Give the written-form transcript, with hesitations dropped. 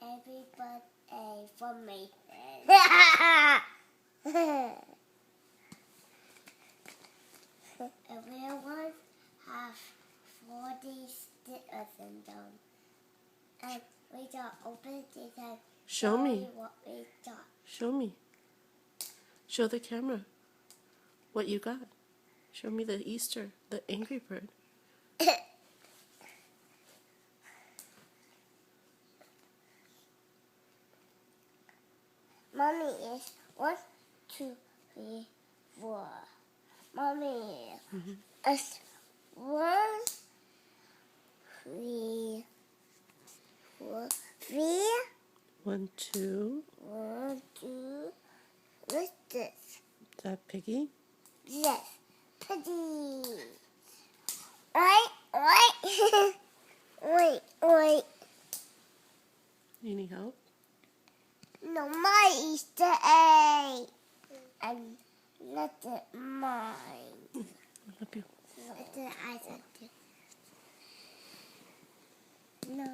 Every birthday for me. Everyone have 40 stickers in them. And we got open it and Show me. what we got. Show me. Show the camera what you got. Show me the Easter, the Angry Bird. Mommy is 1, 2, 3, 4. Mommy is 1, 3, 4, 3. 1, 2. 1, 2. What's this? Is that Piggy? Yes, piggy. Oi. Oi. You need help? No, my Easter egg. And not mine. I'll help you. Not the eyes. No.